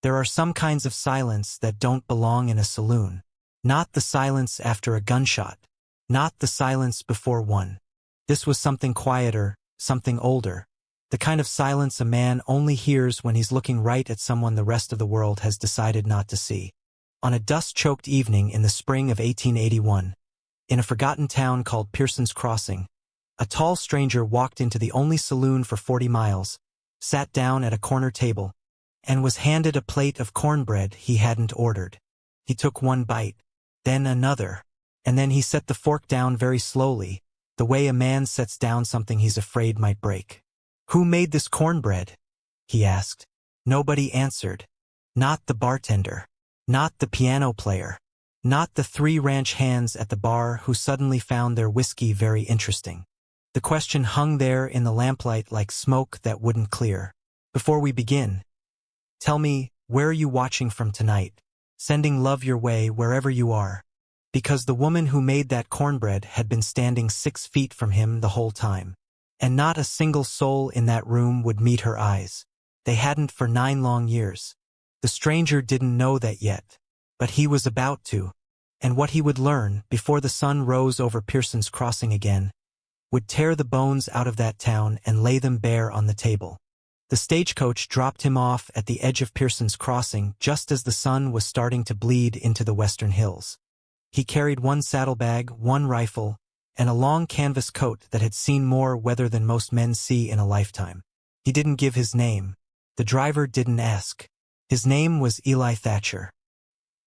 There are some kinds of silence that don't belong in a saloon. Not the silence after a gunshot. Not the silence before one. This was something quieter, something older. The kind of silence a man only hears when he's looking right at someone the rest of the world has decided not to see. On a dust-choked evening in the spring of 1881, in a forgotten town called Pearson's Crossing, a tall stranger walked into the only saloon for 40 miles, sat down at a corner table, and was handed a plate of cornbread he hadn't ordered. He took one bite, then another, and then he set the fork down very slowly, the way a man sets down something he's afraid might break. "Who made this cornbread?" he asked. Nobody answered. Not the bartender. Not the piano player. Not the 3 ranch hands at the bar who suddenly found their whiskey very interesting. The question hung there in the lamplight like smoke that wouldn't clear. "Before we begin, tell me, where are you watching from tonight? Sending love your way wherever you are." Because the woman who made that cornbread had been standing 6 feet from him the whole time. And not a single soul in that room would meet her eyes. They hadn't for 9 long years. The stranger didn't know that yet. But he was about to. And what he would learn, before the sun rose over Pearson's Crossing again, would tear the bones out of that town and lay them bare on the table. The stagecoach dropped him off at the edge of Pearson's Crossing just as the sun was starting to bleed into the western hills. He carried 1 saddlebag, 1 rifle, and a long canvas coat that had seen more weather than most men see in a lifetime. He didn't give his name. The driver didn't ask. His name was Eli Thatcher.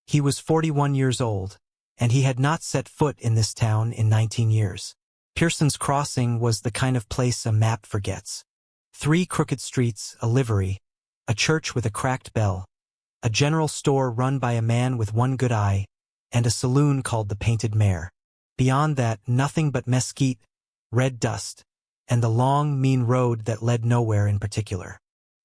He was 41 years old, and he had not set foot in this town in 19 years. Pearson's Crossing was the kind of place a map forgets. 3 crooked streets, a livery, a church with a cracked bell, a general store run by a man with 1 good eye, and a saloon called the Painted Mare. Beyond that, nothing but mesquite, red dust, and the long, mean road that led nowhere in particular.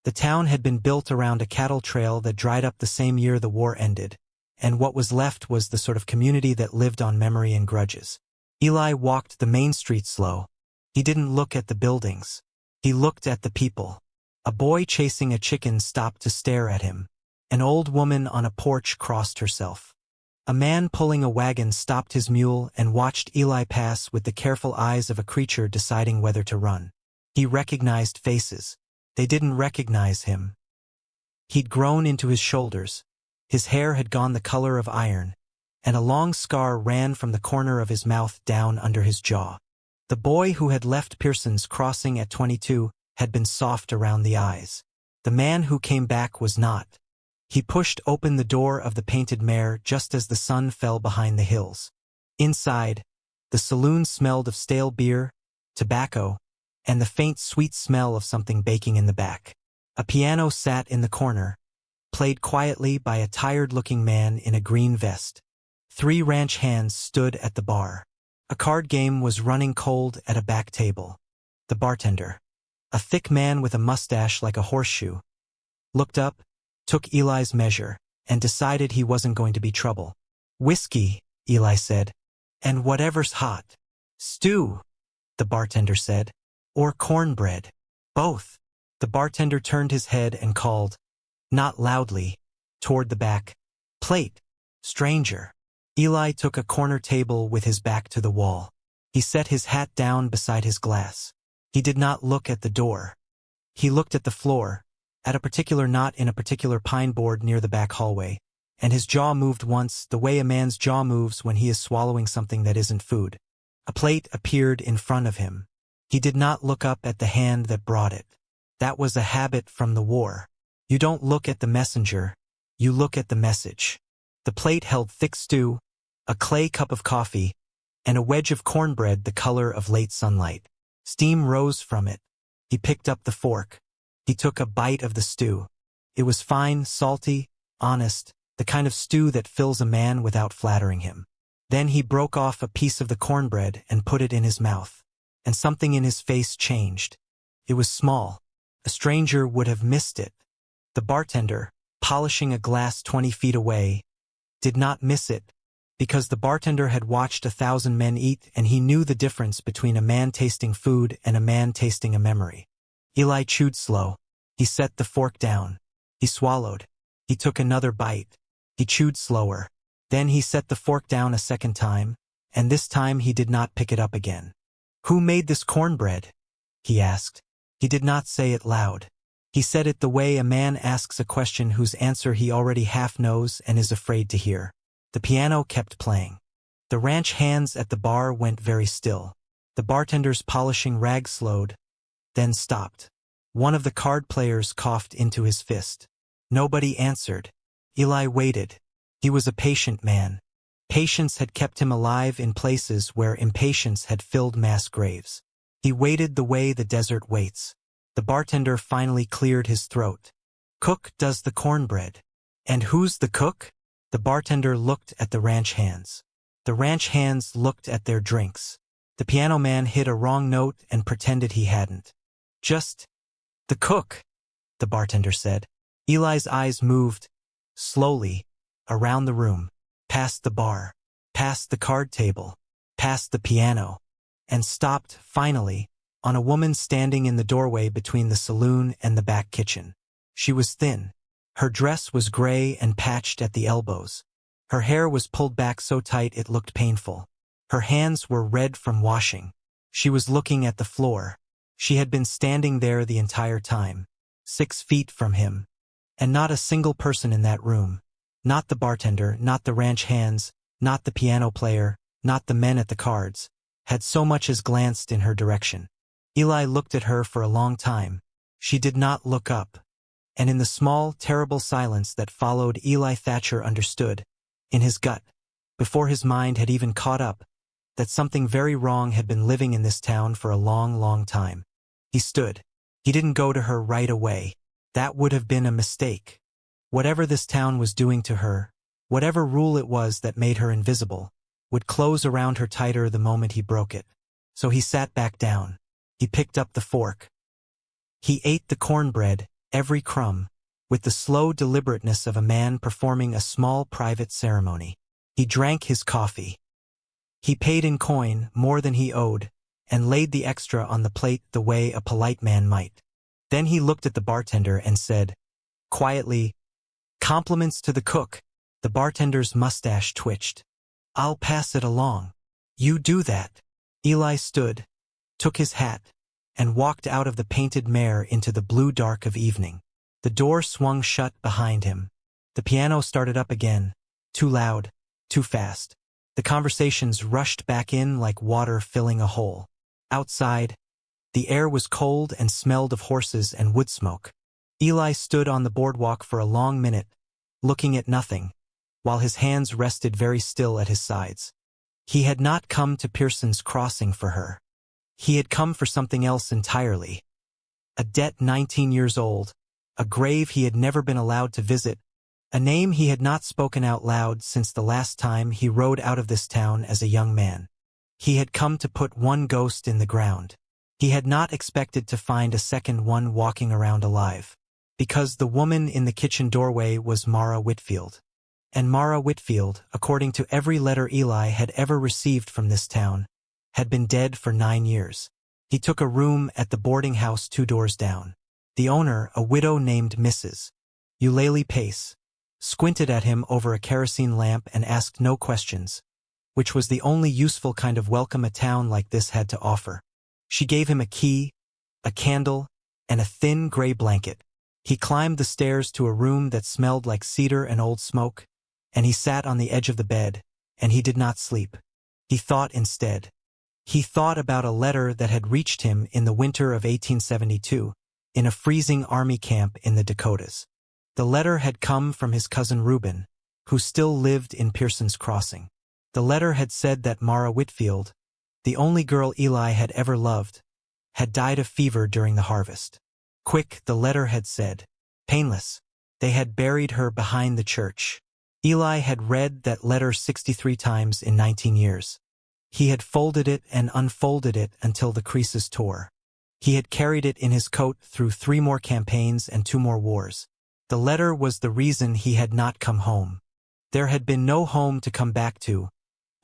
The town had been built around a cattle trail that dried up the same year the war ended, and what was left was the sort of community that lived on memory and grudges. Eli walked the main street slow. He didn't look at the buildings. He looked at the people. A boy chasing a chicken stopped to stare at him. An old woman on a porch crossed herself. A man pulling a wagon stopped his mule and watched Eli pass with the careful eyes of a creature deciding whether to run. He recognized faces. They didn't recognize him. He'd grown into his shoulders. His hair had gone the color of iron, and a long scar ran from the corner of his mouth down under his jaw. The boy who had left Pearson's Crossing at 22 had been soft around the eyes. The man who came back was not. He pushed open the door of the Painted Mare just as the sun fell behind the hills. Inside, the saloon smelled of stale beer, tobacco, and the faint sweet smell of something baking in the back. A piano sat in the corner, played quietly by a tired-looking man in a green vest. 3 ranch hands stood at the bar. A card game was running cold at a back table. The bartender, a thick man with a mustache like a horseshoe, looked up, took Eli's measure, and decided he wasn't going to be trouble. "Whiskey," Eli said, "and whatever's hot." "Stew," the bartender said. "Or cornbread." "Both." The bartender turned his head and called, not loudly, toward the back, "Plate, stranger." Eli took a corner table with his back to the wall. He set his hat down beside his glass. He did not look at the door. He looked at the floor, at a particular knot in a particular pine board near the back hallway, and his jaw moved once, the way a man's jaw moves when he is swallowing something that isn't food. A plate appeared in front of him. He did not look up at the hand that brought it. That was a habit from the war. You don't look at the messenger, you look at the message. The plate held thick stew, a clay cup of coffee, and a wedge of cornbread the color of late sunlight. Steam rose from it. He picked up the fork. He took a bite of the stew. It was fine, salty, honest, the kind of stew that fills a man without flattering him. Then he broke off a piece of the cornbread and put it in his mouth. And something in his face changed. It was small. A stranger would have missed it. The bartender, polishing a glass 20 feet away, did not miss it, because the bartender had watched 1,000 men eat and he knew the difference between a man tasting food and a man tasting a memory. Eli chewed slow. He set the fork down. He swallowed. He took another bite. He chewed slower. Then he set the fork down a second time, and this time he did not pick it up again. "Who made this cornbread?" he asked. He did not say it loud. He said it the way a man asks a question whose answer he already half knows and is afraid to hear. The piano kept playing. The ranch hands at the bar went very still. The bartender's polishing rag slowed, then stopped. One of the card players coughed into his fist. Nobody answered. Eli waited. He was a patient man. Patience had kept him alive in places where impatience had filled mass graves. He waited the way the desert waits. The bartender finally cleared his throat. "Cook does the cornbread." "And who's the cook?" The bartender looked at the ranch hands. The ranch hands looked at their drinks. The piano man hit a wrong note and pretended he hadn't. "Just the cook," the bartender said. Eli's eyes moved, slowly, around the room, past the bar, past the card table, past the piano, and stopped, finally, on a woman standing in the doorway between the saloon and the back kitchen. She was thin. Her dress was gray and patched at the elbows. Her hair was pulled back so tight it looked painful. Her hands were red from washing. She was looking at the floor. She had been standing there the entire time, 6 feet from him. And not a single person in that room. Not the bartender, not the ranch hands, not the piano player, not the men at the cards, had so much as glanced in her direction. Eli looked at her for a long time. She did not look up. And in the small, terrible silence that followed, Eli Thatcher understood, in his gut, before his mind had even caught up, that something very wrong had been living in this town for a long, long time. He stood. He didn't go to her right away. That would have been a mistake. Whatever this town was doing to her, whatever rule it was that made her invisible, would close around her tighter the moment he broke it. So he sat back down. He picked up the fork. He ate the cornbread, every crumb, with the slow deliberateness of a man performing a small private ceremony. He drank his coffee. He paid in coin, more than he owed, and laid the extra on the plate the way a polite man might. Then he looked at the bartender and said, quietly, "Compliments to the cook." The bartender's mustache twitched. "I'll pass it along." "You do that." Eli stood, took his hat, and walked out of the painted mare into the blue dark of evening. The door swung shut behind him. The piano started up again, too loud, too fast. The conversations rushed back in like water filling a hole. Outside, the air was cold and smelled of horses and wood smoke. Eli stood on the boardwalk for a long minute, looking at nothing, while his hands rested very still at his sides. He had not come to Pearson's Crossing for her. He had come for something else entirely. A debt 19 years old, a grave he had never been allowed to visit, a name he had not spoken out loud since the last time he rode out of this town as a young man. He had come to put one ghost in the ground. He had not expected to find a second one walking around alive. Because the woman in the kitchen doorway was Mara Whitfield. And Mara Whitfield, according to every letter Eli had ever received from this town, had been dead for 9 years. He took a room at the boarding house 2 doors down. The owner, a widow named Mrs. Eulalie Pace, squinted at him over a kerosene lamp and asked no questions, which was the only useful kind of welcome a town like this had to offer. She gave him a key, a candle, and a thin gray blanket. He climbed the stairs to a room that smelled like cedar and old smoke, and he sat on the edge of the bed, and he did not sleep. He thought instead. He thought about a letter that had reached him in the winter of 1872, in a freezing army camp in the Dakotas. The letter had come from his cousin Reuben, who still lived in Pearson's Crossing. The letter had said that Mara Whitfield, the only girl Eli had ever loved, had died of fever during the harvest. Quick, the letter had said. Painless. They had buried her behind the church. Eli had read that letter 63 times in 19 years. He had folded it and unfolded it until the creases tore. He had carried it in his coat through 3 more campaigns and 2 more wars. The letter was the reason he had not come home. There had been no home to come back to,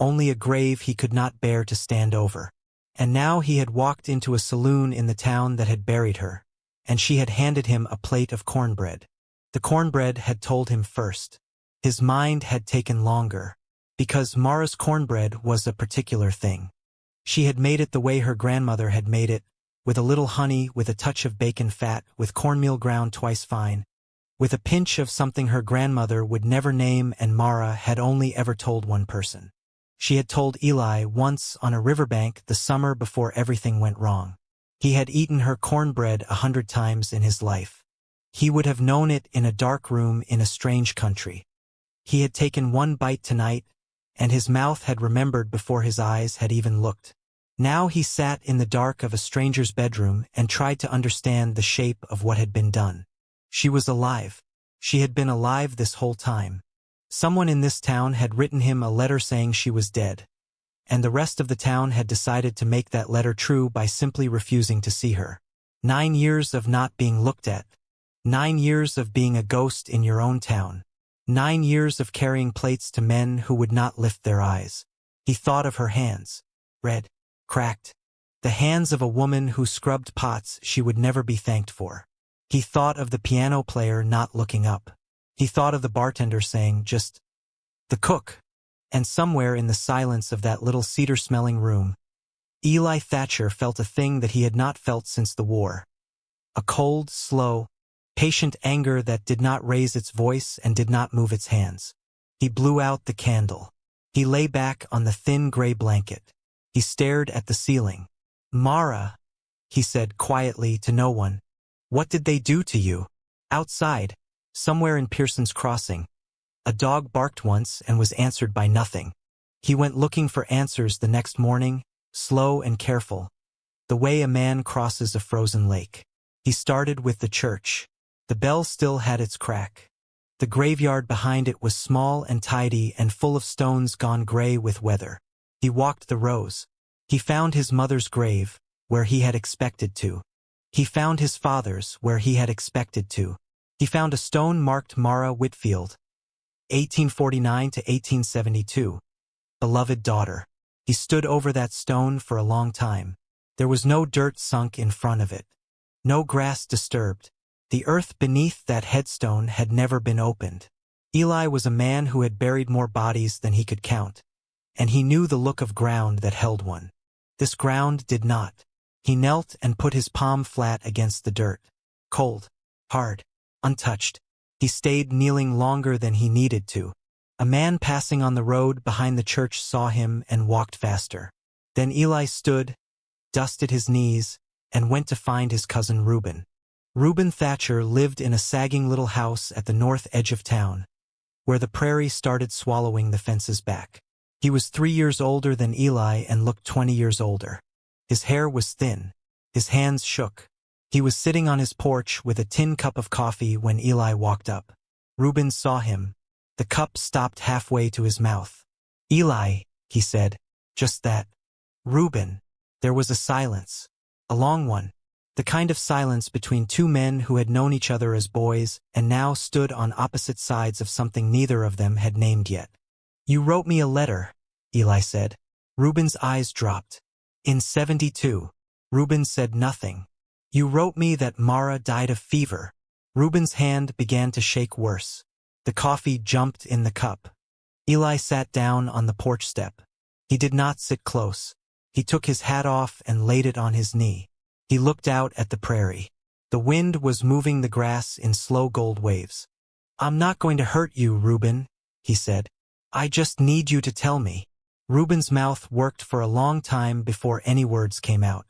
only a grave he could not bear to stand over. And now he had walked into a saloon in the town that had buried her, and she had handed him a plate of cornbread. The cornbread had told him first. His mind had taken longer. Because Mara's cornbread was a particular thing. She had made it the way her grandmother had made it, with a little honey, with a touch of bacon fat, with cornmeal ground twice fine, with a pinch of something her grandmother would never name, and Mara had only ever told one person. She had told Eli once on a riverbank the summer before everything went wrong. He had eaten her cornbread 100 times in his life. He would have known it in a dark room in a strange country. He had taken one bite tonight, and his mouth had remembered before his eyes had even looked. Now he sat in the dark of a stranger's bedroom and tried to understand the shape of what had been done. She was alive. She had been alive this whole time. Someone in this town had written him a letter saying she was dead. And the rest of the town had decided to make that letter true by simply refusing to see her. 9 years of not being looked at. 9 years of being a ghost in your own town. 9 years of carrying plates to men who would not lift their eyes. He thought of her hands. Red. Cracked. The hands of a woman who scrubbed pots she would never be thanked for. He thought of the piano player not looking up. He thought of the bartender saying just, "The cook." And somewhere in the silence of that little cedar-smelling room, Eli Thatcher felt a thing that he had not felt since the war. A cold, slow, patient anger that did not raise its voice and did not move its hands. He blew out the candle. He lay back on the thin gray blanket. He stared at the ceiling. "Mara," he said quietly to no one, "what did they do to you?" Outside, somewhere in Pearson's Crossing, a dog barked once and was answered by nothing. He went looking for answers the next morning, slow and careful, the way a man crosses a frozen lake. He started with the church. The bell still had its crack. The graveyard behind it was small and tidy and full of stones gone gray with weather. He walked the rows. He found his mother's grave, where he had expected to. He found his father's, where he had expected to. He found a stone marked Mara Whitfield, 1849 to 1872, beloved daughter. He stood over that stone for a long time. There was no dirt sunk in front of it. No grass disturbed. The earth beneath that headstone had never been opened. Eli was a man who had buried more bodies than he could count, and he knew the look of ground that held one. This ground did not. He knelt and put his palm flat against the dirt. Cold, hard, untouched. He stayed kneeling longer than he needed to. A man passing on the road behind the church saw him and walked faster. Then Eli stood, dusted his knees, and went to find his cousin Reuben. Reuben Thatcher lived in a sagging little house at the north edge of town, where the prairie started swallowing the fences back. He was 3 years older than Eli and looked 20 years older. His hair was thin. His hands shook. He was sitting on his porch with a tin cup of coffee when Eli walked up. Reuben saw him. The cup stopped halfway to his mouth. "Eli," he said. Just that. "Reuben." There was a silence. A long one. The kind of silence between two men who had known each other as boys and now stood on opposite sides of something neither of them had named yet. "You wrote me a letter," Eli said. Reuben's eyes dropped. "In 72. Reuben said nothing. "You wrote me that Mara died of fever." Reuben's hand began to shake worse. The coffee jumped in the cup. Eli sat down on the porch step. He did not sit close. He took his hat off and laid it on his knee. He looked out at the prairie. The wind was moving the grass in slow gold waves. "I'm not going to hurt you, Reuben," he said. "I just need you to tell me." Reuben's mouth worked for a long time before any words came out.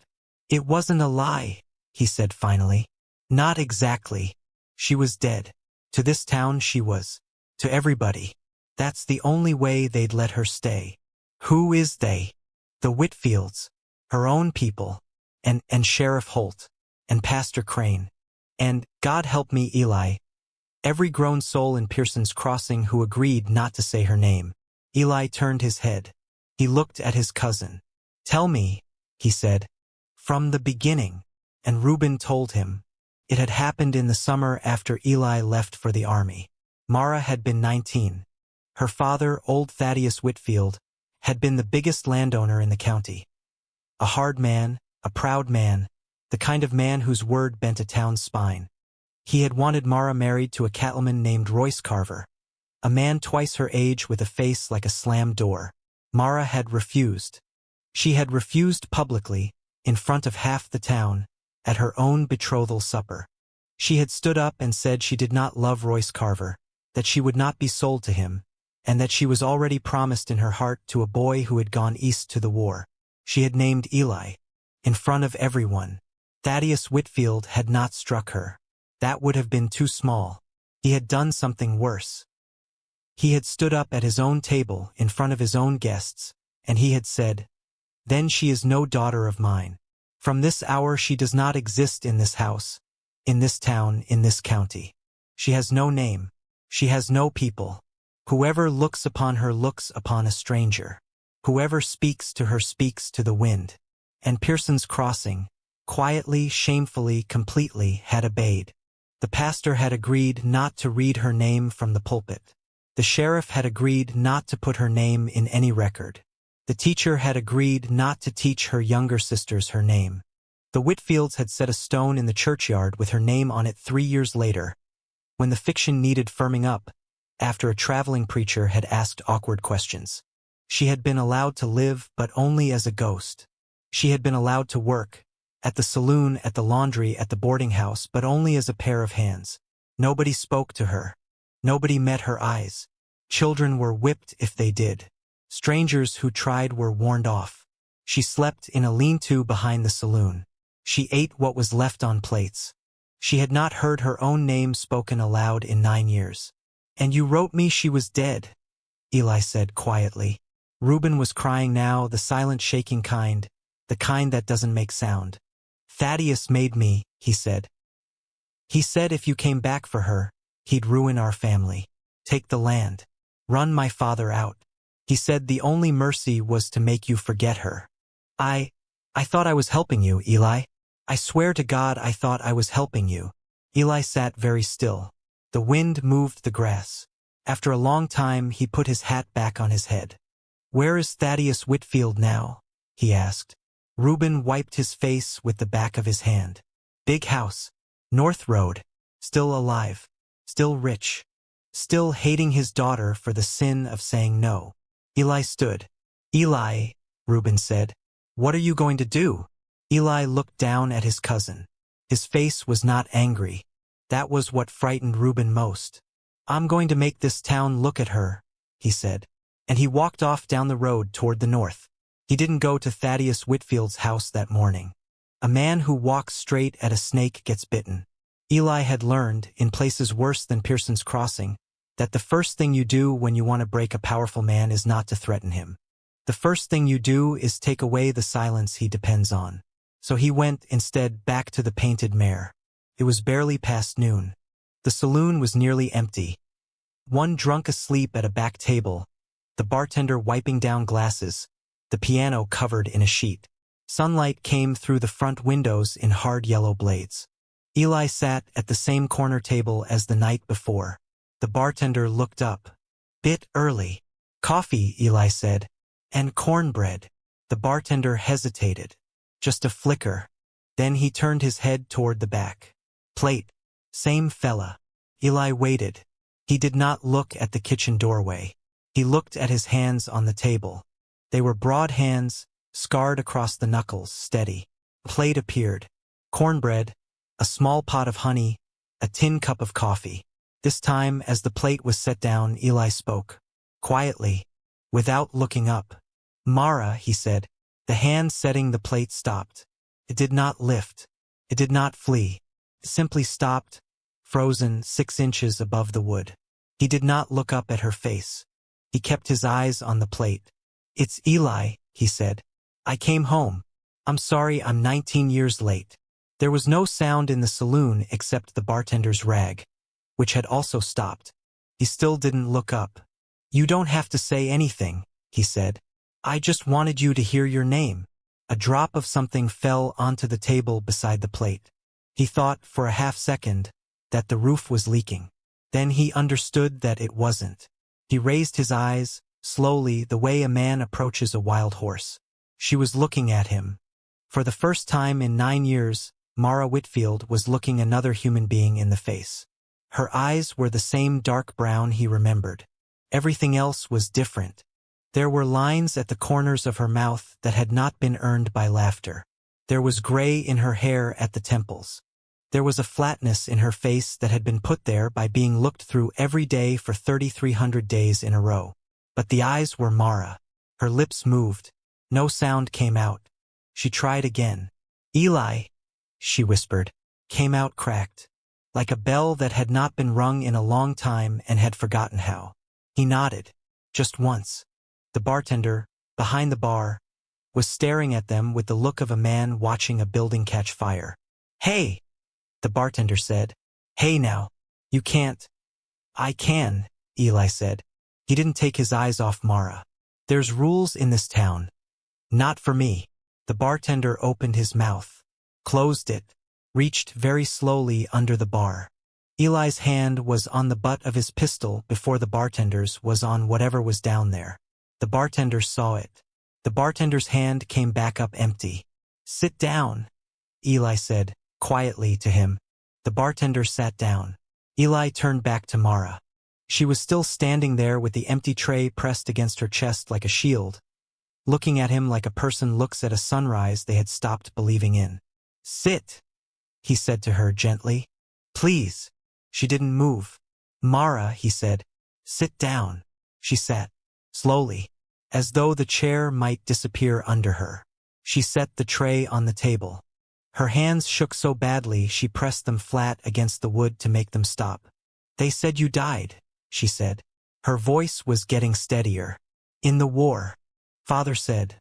"It wasn't a lie," he said finally. "Not exactly. She was dead. To this town she was. To everybody. That's the only way they'd let her stay." "Who is they?" "The Whitfields. Her own people. And Sheriff Holt. And Pastor Crane. And, God help me, Eli. Every grown soul in Pearson's Crossing who agreed not to say her name." Eli turned his head. He looked at his cousin. "Tell me," he said. "From the beginning." And Reuben told him. It had happened in the summer after Eli left for the army. Mara had been 19. Her father, old Thaddeus Whitfield, had been the biggest landowner in the county. A hard man, a proud man, the kind of man whose word bent a town's spine. He had wanted Mara married to a cattleman named Royce Carver, a man twice her age with a face like a slammed door. Mara had refused. She had refused publicly, in front of half the town, at her own betrothal supper. She had stood up and said she did not love Royce Carver, that she would not be sold to him, and that she was already promised in her heart to a boy who had gone east to the war. She had named Eli. In front of everyone. Thaddeus Whitfield had not struck her. That would have been too small. He had done something worse. He had stood up at his own table, in front of his own guests, and he had said, "Then she is no daughter of mine. From this hour she does not exist in this house, in this town, in this county. She has no name. She has no people. Whoever looks upon her looks upon a stranger. Whoever speaks to her speaks to the wind." And Pearson's Crossing, quietly, shamefully, completely, had obeyed. The pastor had agreed not to read her name from the pulpit. The sheriff had agreed not to put her name in any record. The teacher had agreed not to teach her younger sisters her name. The Whitfields had set a stone in the churchyard with her name on it 3 years later, when the fiction needed firming up, after a traveling preacher had asked awkward questions. She had been allowed to live, but only as a ghost. She had been allowed to work, at the saloon, at the laundry, at the boarding house, but only as a pair of hands. Nobody spoke to her. Nobody met her eyes. Children were whipped if they did. Strangers who tried were warned off. She slept in a lean-to behind the saloon. She ate what was left on plates. She had not heard her own name spoken aloud in 9 years. "And you wrote me she was dead," Eli said quietly. Reuben was crying now, the silent shaking kind, the kind that doesn't make sound. "Thaddeus made me," he said. "He said if you came back for her, he'd ruin our family. Take the land. Run my father out. He said the only mercy was to make you forget her. I thought I was helping you, Eli. I swear to God I thought I was helping you." Eli sat very still. The wind moved the grass. After a long time he put his hat back on his head. "Where is Thaddeus Whitfield now?" he asked. Reuben wiped his face with the back of his hand. "Big house. North Road. Still alive. Still rich. Still hating his daughter for the sin of saying no." Eli stood. "Eli," Reuben said, "what are you going to do?" Eli looked down at his cousin. His face was not angry. That was what frightened Reuben most. "I'm going to make this town look at her," he said. And he walked off down the road toward the north. He didn't go to Thaddeus Whitfield's house that morning. A man who walks straight at a snake gets bitten. Eli had learned, in places worse than Pearson's Crossing, that the first thing you do when you want to break a powerful man is not to threaten him. The first thing you do is take away the silence he depends on. So he went, instead, back to the Painted Mare. It was barely past noon. The saloon was nearly empty. One drunk asleep at a back table, the bartender wiping down glasses, the piano covered in a sheet. Sunlight came through the front windows in hard yellow blades. Eli sat at the same corner table as the night before. The bartender looked up. "Bit early." "Coffee," Eli said. "And cornbread." The bartender hesitated. Just a flicker. Then he turned his head toward the back. "Plate." "Same fella." Eli waited. He did not look at the kitchen doorway. He looked at his hands on the table. They were broad hands, scarred across the knuckles, steady. A plate appeared. Cornbread, a small pot of honey, a tin cup of coffee. This time, as the plate was set down, Eli spoke. Quietly, without looking up. "Mara," he said. The hand setting the plate stopped. It did not lift. It did not flee. It simply stopped, frozen 6 inches above the wood. He did not look up at her face. He kept his eyes on the plate. "It's Eli," he said. "I came home. I'm sorry I'm 19 years late." There was no sound in the saloon except the bartender's rag, which had also stopped. He still didn't look up. "You don't have to say anything," he said. "I just wanted you to hear your name." A drop of something fell onto the table beside the plate. He thought, for a half-second, that the roof was leaking. Then he understood that it wasn't. He raised his eyes, slowly, the way a man approaches a wild horse. She was looking at him. For the first time in 9 years, Mara Whitfield was looking another human being in the face. Her eyes were the same dark brown he remembered. Everything else was different. There were lines at the corners of her mouth that had not been earned by laughter. There was gray in her hair at the temples. There was a flatness in her face that had been put there by being looked through every day for 3,300 days in a row. But the eyes were Mara. Her lips moved. No sound came out. She tried again. "Eli," she whispered, came out cracked, like a bell that had not been rung in a long time and had forgotten how. He nodded. Just once. The bartender, behind the bar, was staring at them with the look of a man watching a building catch fire. "Hey," the bartender said. "Hey now. You can't." "I can," Eli said. He didn't take his eyes off Mara. "There's rules in this town." "Not for me." The bartender opened his mouth, closed it, reached very slowly under the bar. Eli's hand was on the butt of his pistol before the bartender's was on whatever was down there. The bartender saw it. The bartender's hand came back up empty. "Sit down," Eli said, quietly to him. The bartender sat down. Eli turned back to Mara. She was still standing there with the empty tray pressed against her chest like a shield, looking at him like a person looks at a sunrise they had stopped believing in. "Sit," he said to her gently. "Please." She didn't move. "Mara," he said. "Sit down." She sat, slowly, as though the chair might disappear under her. She set the tray on the table. Her hands shook so badly she pressed them flat against the wood to make them stop. "They said you died," she said. Her voice was getting steadier. "In the war. Father said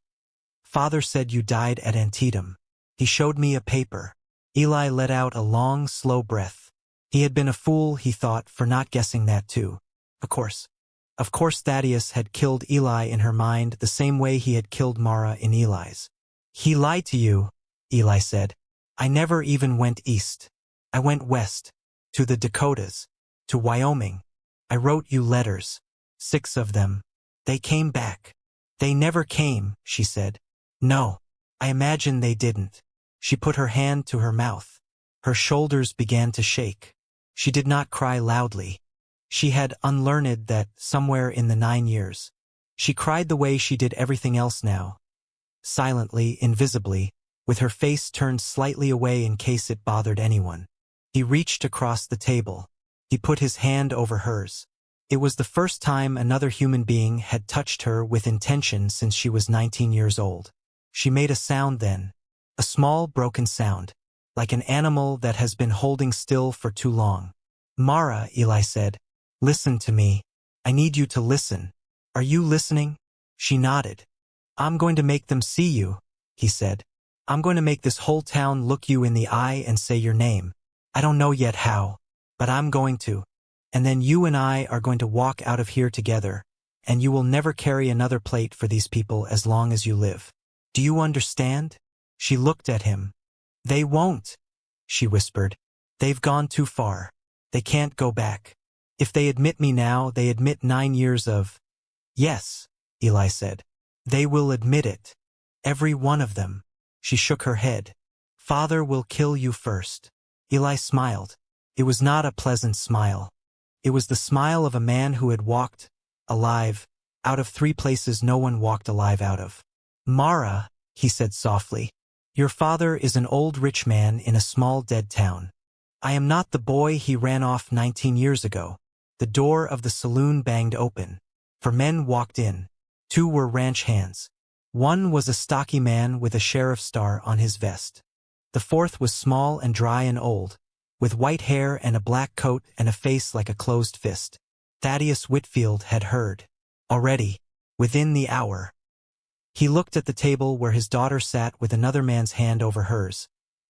you died at Antietam. He showed me a paper." Eli let out a long, slow breath. He had been a fool, he thought, for not guessing that too. Of course Thaddeus had killed Eli in her mind the same way he had killed Mara in Eli's. "He lied to you," Eli said. "I never even went east. I went west, to the Dakotas, to Wyoming. I wrote you letters. 6 of them. They came back." "They never came," she said. "No. I imagine they didn't." She put her hand to her mouth. Her shoulders began to shake. She did not cry loudly. She had unlearned that somewhere in the 9 years. She cried the way she did everything else now. Silently, invisibly, with her face turned slightly away in case it bothered anyone. He reached across the table. He put his hand over hers. It was the first time another human being had touched her with intention since she was 19 years old. She made a sound then. A small, broken sound, like an animal that has been holding still for too long. "Mara," Eli said, "listen to me. I need you to listen. Are you listening?" She nodded. "I'm going to make them see you," he said. "I'm going to make this whole town look you in the eye and say your name. I don't know yet how, but I'm going to. And then you and I are going to walk out of here together, and you will never carry another plate for these people as long as you live. Do you understand?" She looked at him. "They won't," she whispered. "They've gone too far. They can't go back. If they admit me now, they admit 9 years of—" "Yes," Eli said. "They will admit it. Every one of them." She shook her head. "Father will kill you first." Eli smiled. It was not a pleasant smile. It was the smile of a man who had walked, alive, out of 3 places no one walked alive out of. "Mara," he said softly, "your father is an old rich man in a small dead town. I am not the boy he ran off 19 years ago." The door of the saloon banged open. 4 men walked in. 2 were ranch hands. 1 was a stocky man with a sheriff's star on his vest. The 4th was small and dry and old, with white hair and a black coat and a face like a closed fist. Thaddeus Whitfield had heard. Already, within the hour. He looked at the table where his daughter sat with another man's hand over hers,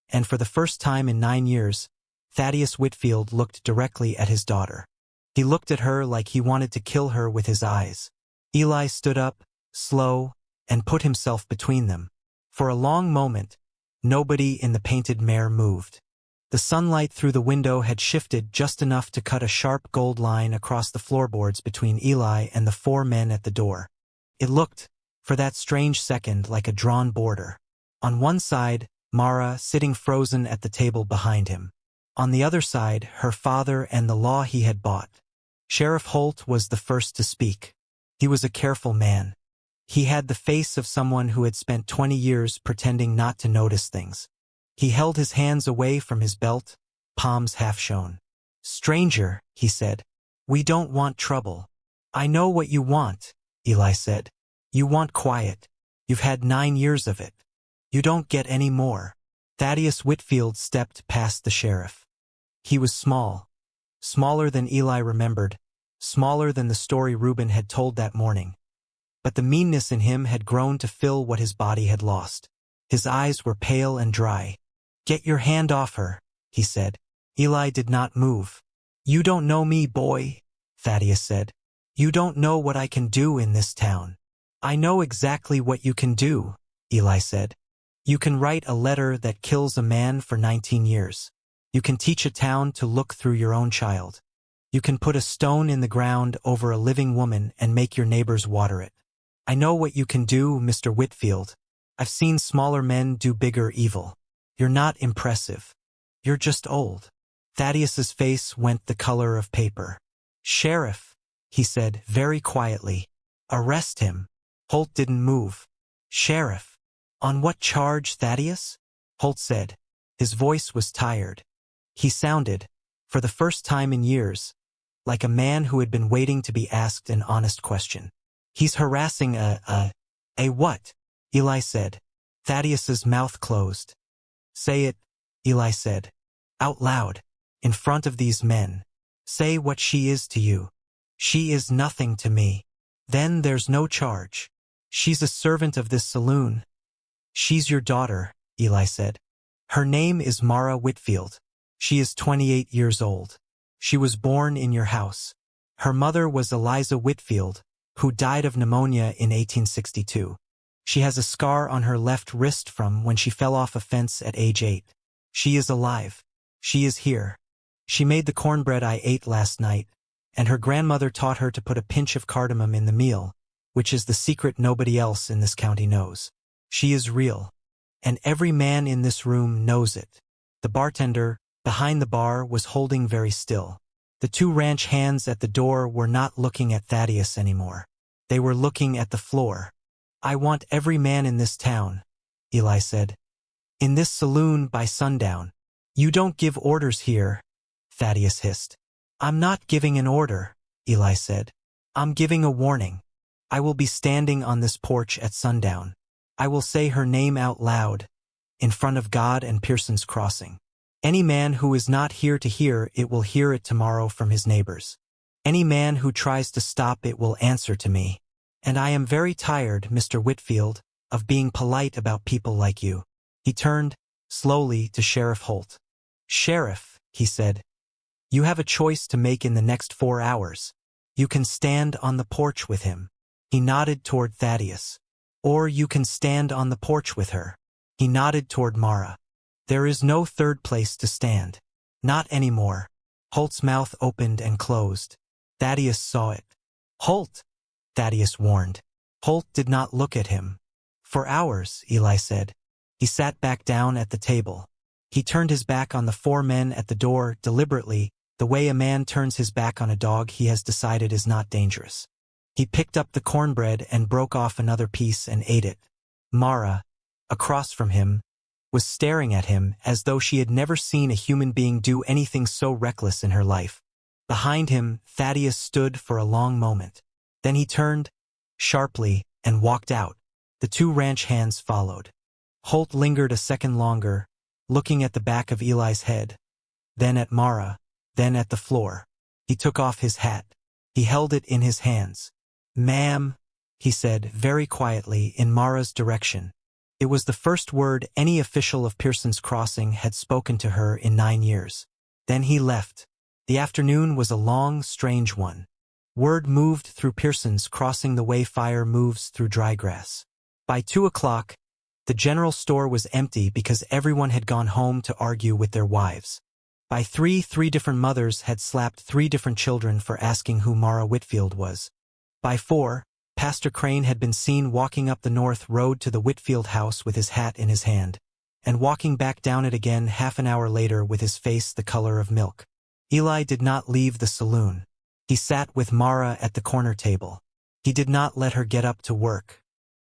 and for the first time in 9 years, Thaddeus Whitfield looked directly at his daughter. He looked at her like he wanted to kill her with his eyes. Eli stood up, slow, and put himself between them. For a long moment, nobody in the painted mare moved. The sunlight through the window had shifted just enough to cut a sharp gold line across the floorboards between Eli and the 4 men at the door. It looked, for that strange second, like a drawn border. On one side, Mara sitting frozen at the table behind him. On the other side, her father and the law he had bought. Sheriff Holt was the first to speak. He was a careful man. He had the face of someone who had spent 20 years pretending not to notice things. He held his hands away from his belt, palms half shown. "Stranger," he said, "we don't want trouble." "I know what you want," Eli said. "You want quiet. You've had 9 years of it. You don't get any more." Thaddeus Whitfield stepped past the sheriff. He was small. Smaller than Eli remembered, smaller than the story Reuben had told that morning. But the meanness in him had grown to fill what his body had lost. His eyes were pale and dry. "Get your hand off her," he said. Eli did not move. "You don't know me, boy," Thaddeus said. "You don't know what I can do in this town." "I know exactly what you can do," Eli said. "You can write a letter that kills a man for 19 years. You can teach a town to look through your own child. You can put a stone in the ground over a living woman and make your neighbors water it. I know what you can do, Mr. Whitfield. I've seen smaller men do bigger evil. You're not impressive. You're just old." Thaddeus's face went the color of paper. "Sheriff," he said very quietly. "Arrest him." Holt didn't move. "Sheriff." "On what charge, Thaddeus?" Holt said. His voice was tired. He sounded, for the first time in years, like a man who had been waiting to be asked an honest question. "He's harassing a what?" Eli said. Thaddeus's mouth closed. "Say it," Eli said. "Out loud, in front of these men. Say what she is to you." "She is nothing to me." "Then there's no charge. She's a servant of this saloon." "She's your daughter," Eli said. "Her name is Mara Whitfield. She is 28 years old. She was born in your house. Her mother was Eliza Whitfield, who died of pneumonia in 1862. She has a scar on her left wrist from when she fell off a fence at age 8. She is alive. She is here. She made the cornbread I ate last night, and her grandmother taught her to put a pinch of cardamom in the meal, which is the secret nobody else in this county knows. She is real, and every man in this room knows it." The bartender, behind the bar, was holding very still. The 2 ranch hands at the door were not looking at Thaddeus anymore. They were looking at the floor. "I want every man in this town," Eli said. "In this saloon by sundown." "You don't give orders here," Thaddeus hissed. "I'm not giving an order," Eli said. "I'm giving a warning. I will be standing on this porch at sundown. I will say her name out loud, in front of God and Pearson's Crossing. Any man who is not here to hear it will hear it tomorrow from his neighbors. Any man who tries to stop it will answer to me. And I am very tired, Mr. Whitfield, of being polite about people like you." He turned, slowly, to Sheriff Holt. "Sheriff," he said, "you have a choice to make in the next 4 hours. You can stand on the porch with him." He nodded toward Thaddeus. "Or you can stand on the porch with her." He nodded toward Mara. "There is no third place to stand. Not anymore." Holt's mouth opened and closed. Thaddeus saw it. "Holt!" Thaddeus warned. Holt did not look at him. "For hours," Eli said. He sat back down at the table. He turned his back on the 4 men at the door deliberately, the way a man turns his back on a dog he has decided is not dangerous. He picked up the cornbread and broke off another piece and ate it. Mara, across from him, was staring at him as though she had never seen a human being do anything so reckless in her life. Behind him, Thaddeus stood for a long moment. Then he turned, sharply, and walked out. The 2 ranch hands followed. Holt lingered a second longer, looking at the back of Eli's head, then at Mara, then at the floor. He took off his hat. He held it in his hands. "Ma'am," he said very quietly in Mara's direction. It was the first word any official of Pearson's Crossing had spoken to her in 9 years. Then he left. The afternoon was a long, strange one. Word moved through Pearson's Crossing the way fire moves through dry grass. By 2 o'clock, the general store was empty because everyone had gone home to argue with their wives. By 3 different mothers had slapped 3 different children for asking who Mara Whitfield was. By 4, Pastor Crane had been seen walking up the north road to the Whitfield house with his hat in his hand. and walking back down it again half an hour later with his face the color of milk. Eli did not leave the saloon. He sat with Mara at the corner table. He did not let her get up to work.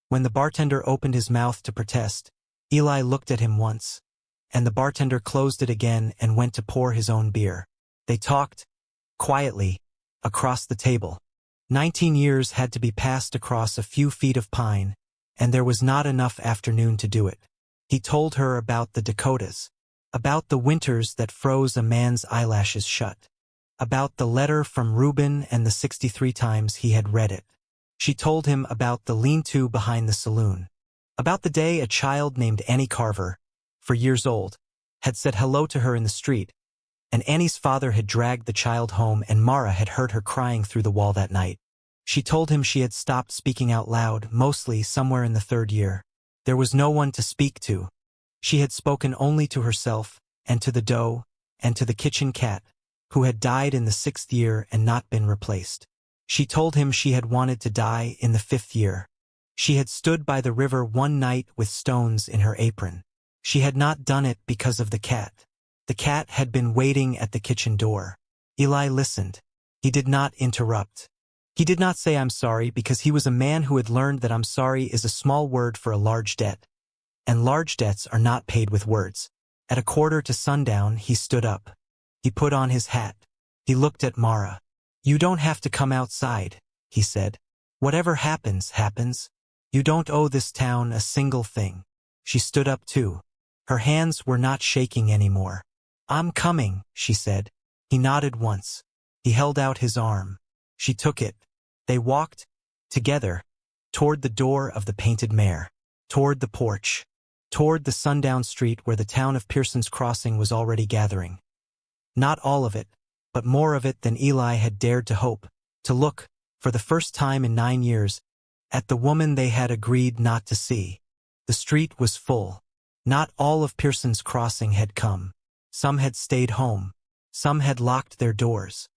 When the bartender opened his mouth to protest, Eli looked at him once, and the bartender closed it again and went to pour his own beer. They talked, quietly, across the table. 19 years had to be passed across a few feet of pine, and there was not enough afternoon to do it. He told her about the Dakotas, about the winters that froze a man's eyelashes shut, about the letter from Reuben and the 63 times he had read it. She told him about the lean-to behind the saloon, about the day a child named Annie Carver, 4 years old, had said hello to her in the street, and Annie's father had dragged the child home and Mara had heard her crying through the wall that night. She told him she had stopped speaking out loud, mostly somewhere in the 3rd year. There was no one to speak to. She had spoken only to herself, and to the doe, and to the kitchen cat, who had died in the 6th year and not been replaced. She told him she had wanted to die in the 5th year. She had stood by the river one night with stones in her apron. She had not done it because of the cat. The cat had been waiting at the kitchen door. Eli listened. He did not interrupt. He did not say I'm sorry because he was a man who had learned that I'm sorry is a small word for a large debt. And large debts are not paid with words. At 1/4 to sundown, he stood up. He put on his hat. He looked at Mara. You don't have to come outside, he said. Whatever happens, happens. You don't owe this town a single thing. She stood up too. Her hands were not shaking anymore. I'm coming, she said. He nodded once. He held out his arm. She took it. They walked, together, toward the door of the Painted Mare, toward the porch, toward the sundown street where the town of Pearson's Crossing was already gathering. Not all of it, but more of it than Eli had dared to hope, to look, for the first time in 9 years, at the woman they had agreed not to see. The street was full. Not all of Pearson's Crossing had come. Some had stayed home. Some had locked their doors.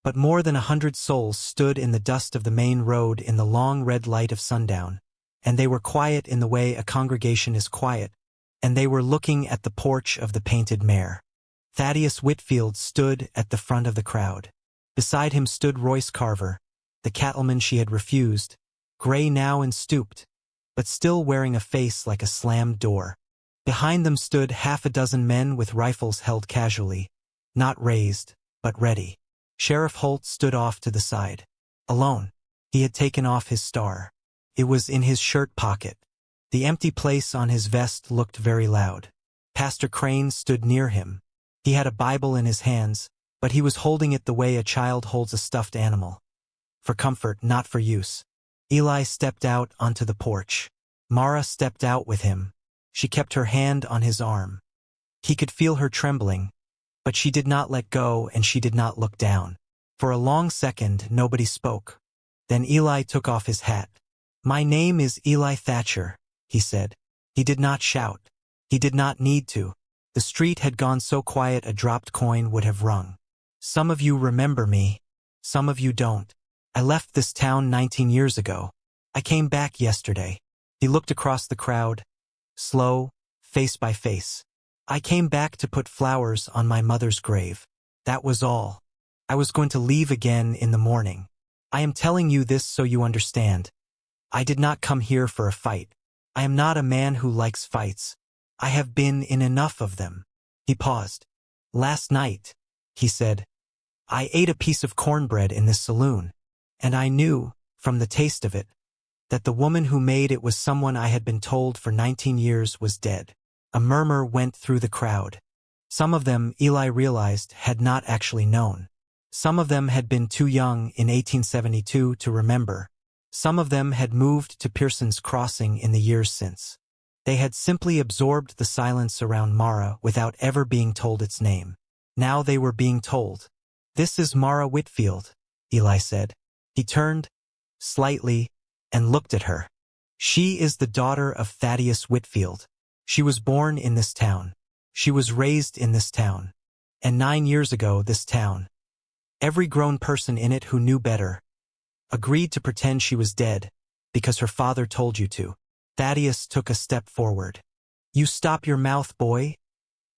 But more than 100 souls stood in the dust of the main road in the long red light of sundown, and they were quiet in the way a congregation is quiet, and they were looking at the porch of the Painted Mare. Thaddeus Whitfield stood at the front of the crowd. Beside him stood Royce Carver, the cattleman she had refused, gray now and stooped, but still wearing a face like a slammed door. Behind them stood 6 men with rifles held casually, not raised, but ready. Sheriff Holt stood off to the side. Alone. He had taken off his star. It was in his shirt pocket. The empty place on his vest looked very loud. Pastor Crane stood near him. He had a Bible in his hands, but he was holding it the way a child holds a stuffed animal. For comfort, not for use. Eli stepped out onto the porch. Mara stepped out with him. She kept her hand on his arm. He could feel her trembling, but she did not let go and she did not look down. For a long second, nobody spoke. Then Eli took off his hat. My name is Eli Thatcher, he said. He did not shout. He did not need to. The street had gone so quiet a dropped coin would have rung. Some of you remember me. Some of you don't. I left this town 19 years ago. I came back yesterday. He looked across the crowd, slow, face by face. I came back to put flowers on my mother's grave. That was all. I was going to leave again in the morning. I am telling you this so you understand. I did not come here for a fight. I am not a man who likes fights. I have been in enough of them. He paused. Last night, he said, I ate a piece of cornbread in this saloon, and I knew, from the taste of it, that the woman who made it was someone I had been told for 19 years was dead. A murmur went through the crowd. Some of them, Eli realized, had not actually known. Some of them had been too young in 1872 to remember. Some of them had moved to Pearson's Crossing in the years since. They had simply absorbed the silence around Mara without ever being told its name. Now they were being told. This is Mara Whitfield, Eli said. He turned, slightly, and looked at her. She is the daughter of Thaddeus Whitfield. She was born in this town. She was raised in this town. And 9 years ago, this town, every grown person in it who knew better, agreed to pretend she was dead, because her father told you to. Thaddeus took a step forward. You stop your mouth, boy.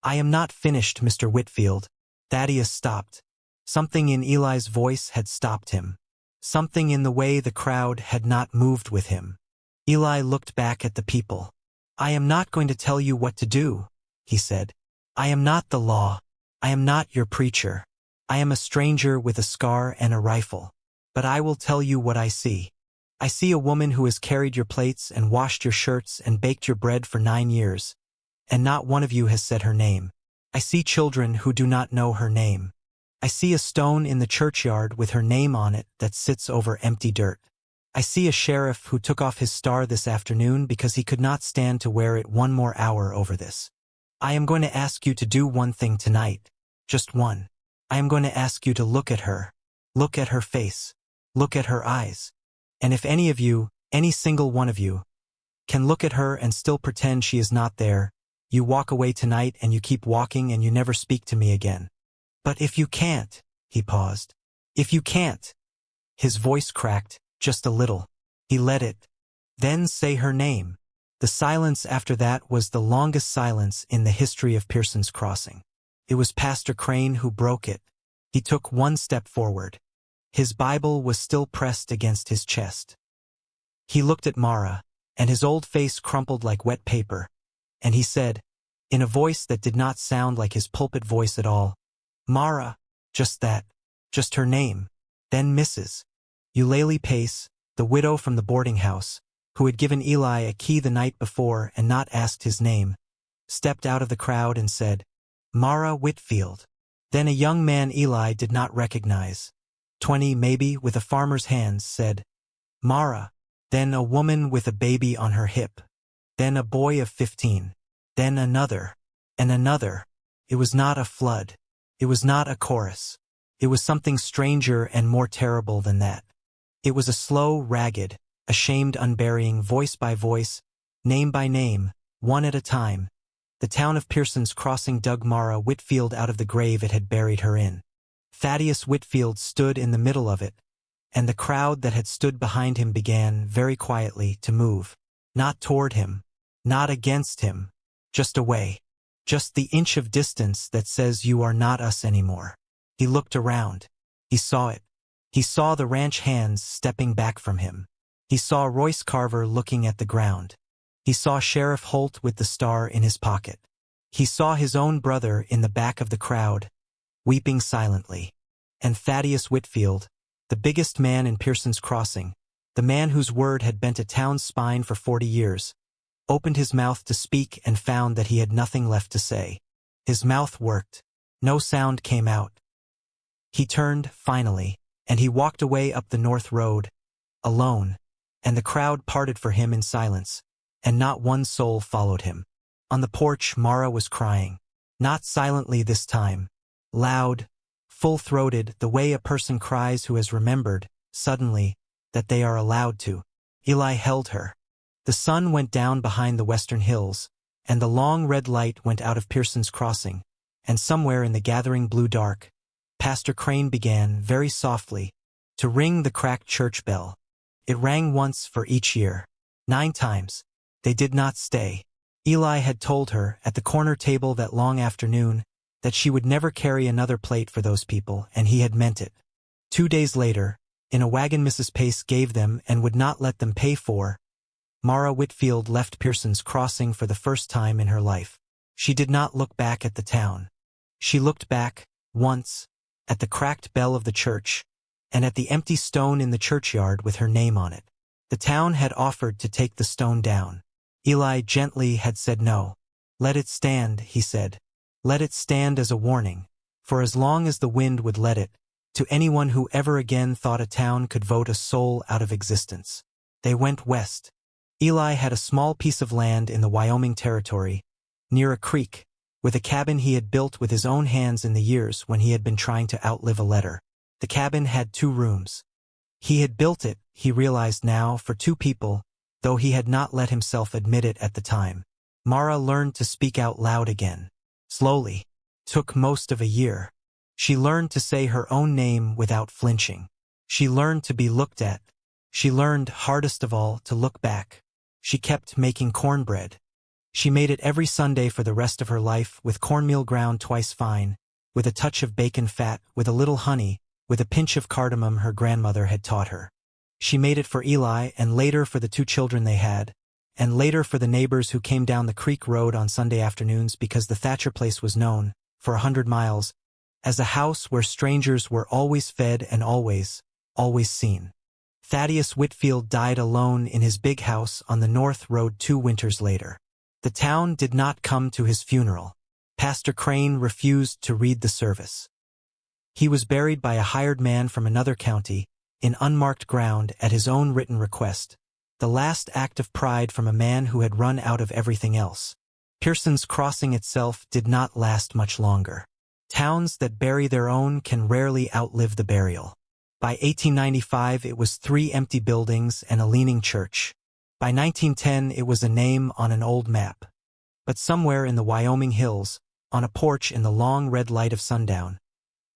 I am not finished, Mr. Whitfield. Thaddeus stopped. Something in Eli's voice had stopped him. Something in the way the crowd had not moved with him. Eli looked back at the people. I am not going to tell you what to do, he said. I am not the law. I am not your preacher. I am a stranger with a scar and a rifle. But I will tell you what I see. I see a woman who has carried your plates and washed your shirts and baked your bread for 9 years, and not one of you has said her name. I see children who do not know her name. I see a stone in the churchyard with her name on it that sits over empty dirt. I see a sheriff who took off his star this afternoon because he could not stand to wear it one more hour over this. I am going to ask you to do one thing tonight. Just one. I am going to ask you to look at her. Look at her face. Look at her eyes. And if any of you, any single one of you, can look at her and still pretend she is not there, you walk away tonight and you keep walking and you never speak to me again. But if you can't, he paused. If you can't. His voice cracked, just a little. He let it. Then say her name. The silence after that was the longest silence in the history of Pearson's Crossing. It was Pastor Crane who broke it. He took one step forward. His Bible was still pressed against his chest. He looked at Mara, and his old face crumpled like wet paper, and he said, in a voice that did not sound like his pulpit voice at all, Mara, just that, just her name. Then Mrs. Eulalie Pace, the widow from the boarding house, who had given Eli a key the night before and not asked his name, stepped out of the crowd and said, Mara Whitfield. Then a young man Eli did not recognize, 20 maybe, with a farmer's hands, said, Mara. Then a woman with a baby on her hip. Then a boy of 15. Then another. And another. It was not a flood. It was not a chorus. It was something stranger and more terrible than that. It was a slow, ragged, ashamed unburying, voice by voice, name by name, one at a time. The town of Pearson's Crossing dug Mara Whitfield out of the grave it had buried her in. Thaddeus Whitfield stood in the middle of it, and the crowd that had stood behind him began, very quietly, to move. Not toward him, not against him, just away. Just the inch of distance that says you are not us anymore. He looked around. He saw it. He saw the ranch hands stepping back from him. He saw Royce Carver looking at the ground. He saw Sheriff Holt with the star in his pocket. He saw his own brother in the back of the crowd, weeping silently. And Thaddeus Whitfield, the biggest man in Pearson's Crossing, the man whose word had bent a town's spine for 40 years, opened his mouth to speak and found that he had nothing left to say. His mouth worked. No sound came out. He turned, finally, and he walked away up the north road, alone, and the crowd parted for him in silence, and not one soul followed him. On the porch, Mara was crying. Not silently this time. Loud, full-throated, the way a person cries who has remembered, suddenly, that they are allowed to. Eli held her. The sun went down behind the western hills, and the long red light went out of Pearson's Crossing, and somewhere in the gathering blue dark, Pastor Crane began, very softly, to ring the cracked church bell. It rang once for each year. 9 times. They did not stay. Eli had told her, at the corner table that long afternoon, that she would never carry another plate for those people, and he had meant it. 2 days later, in a wagon Mrs. Pace gave them and would not let them pay for, Mara Whitfield left Pearson's Crossing for the first time in her life. She did not look back at the town. She looked back, once, at the cracked bell of the church, and at the empty stone in the churchyard with her name on it. The town had offered to take the stone down. Eli gently had said no. Let it stand, he said. Let it stand as a warning, for as long as the wind would let it, to anyone who ever again thought a town could vote a soul out of existence. They went west. Eli had a small piece of land in the Wyoming Territory, near a creek, with a cabin he had built with his own hands in the years when he had been trying to outlive a letter. The cabin had 2 rooms. He had built it, he realized now, for 2 people, though he had not let himself admit it at the time. Mara learned to speak out loud again. Slowly. Took most of a year. She learned to say her own name without flinching. She learned to be looked at. She learned, hardest of all, to look back. She kept making cornbread. She made it every Sunday for the rest of her life, with cornmeal ground twice fine, with a touch of bacon fat, with a little honey, with a pinch of cardamom her grandmother had taught her. She made it for Eli, and later for the 2 children they had, and later for the neighbors who came down the creek road on Sunday afternoons, because the Thatcher place was known, for 100 miles, as a house where strangers were always fed and always seen. Thaddeus Whitfield died alone in his big house on the North Road 2 winters later. The town did not come to his funeral. Pastor Crane refused to read the service. He was buried by a hired man from another county, in unmarked ground at his own written request, the last act of pride from a man who had run out of everything else. Pearson's Crossing itself did not last much longer. Towns that bury their own can rarely outlive the burial. By 1895 it was 3 empty buildings and a leaning church. By 1910 it was a name on an old map. But somewhere in the Wyoming hills, on a porch in the long red light of sundown,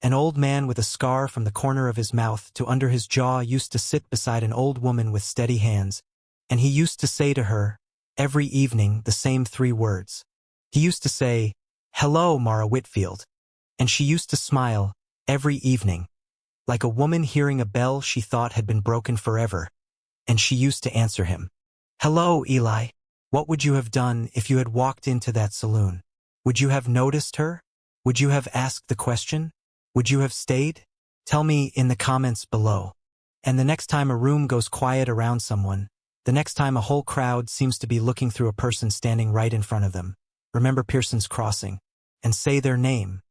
an old man with a scar from the corner of his mouth to under his jaw used to sit beside an old woman with steady hands, and he used to say to her, every evening, the same 3 words. He used to say, "Hello, Mara Whitfield," and she used to smile, every evening, like a woman hearing a bell she thought had been broken forever, and she used to answer him, "Hello, Eli." What would you have done if you had walked into that saloon? Would you have noticed her? Would you have asked the question? Would you have stayed? Tell me in the comments below. And the next time a room goes quiet around someone, the next time a whole crowd seems to be looking through a person standing right in front of them, remember Pearson's Crossing, and say their name.